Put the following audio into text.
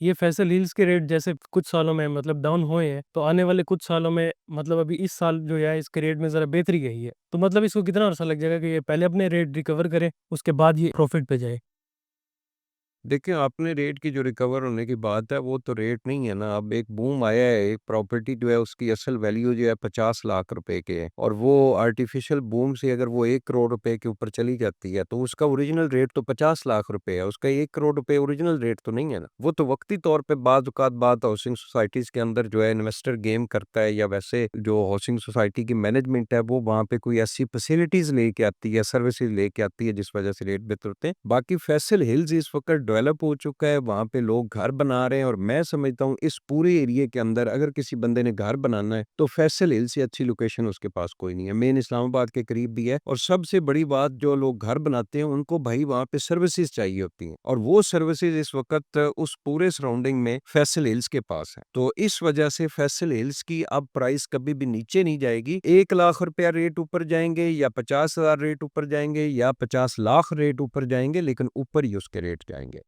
ये फैसल हिल्स के रेट जैसे कुछ सालों में मतलब डाउन हुए हैं, तो आने वाले कुछ सालों में मतलब अभी इस साल जो है इसके रेट में जरा बेहतरी गई है, तो मतलब इसको कितना अर्सा लग जाएगा कि ये पहले अपने रेट रिकवर करे उसके बाद ये प्रॉफिट पे जाए? देखिए, आपने रेट की जो रिकवर होने की बात है, वो तो रेट नहीं है ना। अब एक बूम आया है, एक प्रॉपर्टी जो है उसकी असल वैल्यू जो है 50 लाख रुपए की है, और वो आर्टिफिशियल बूम से अगर वो 1 करोड़ रुपए के ऊपर चली जाती है, तो उसका ओरिजिनल रेट तो 50 लाख रुपए है, उसका 1 करोड़ रुपए ओरिजिनल रेट तो नहीं है ना। वो तो वक़्ती तौर पे बाज़ औक़ात बात हाउसिंग सोसाइटीज़ के अंदर जो है इन्वेस्टर गेम करता है, या वैसे जो हाउसिंग सोसाइटी की मैनेजमेंट है, वो वहाँ पे कोई ऐसी फैसिलिटीज़ लेके आती है, सर्विसेज़ लेके आती है, जिस वजह से रेट बेहतर होते हैं। बाकी फैसल हिल्स इस वक़्त डेवलप हो चुका है, वहाँ पे लोग घर बना रहे हैं, और मैं समझता हूँ इस पूरे एरिया के अंदर अगर किसी बंदे ने घर बनाना है, तो फैसल हिल से अच्छी लोकेशन उसके पास कोई नहीं है। मेन इस्लामाबाद के करीब भी है, और सबसे बड़ी बात, जो लोग घर बनाते हैं उनको भाई वहाँ पे सर्विसेज़ चाहिए होती हैं, और वो सर्विसेज़ इस वक़्त उस पूरे सराउंडिंग में फैसल हिल्स के पास है। तो इस वजह से फैसल हिल्स की अब प्राइस कभी भी नीचे नहीं जाएगी। 1 लाख रुपया रेट ऊपर जाएँगे, या 50,000 रेट ऊपर जाएँगे, या 50 लाख रेट ऊपर जाएँगे, लेकिन ऊपर ही उसके रेट जाएँगे।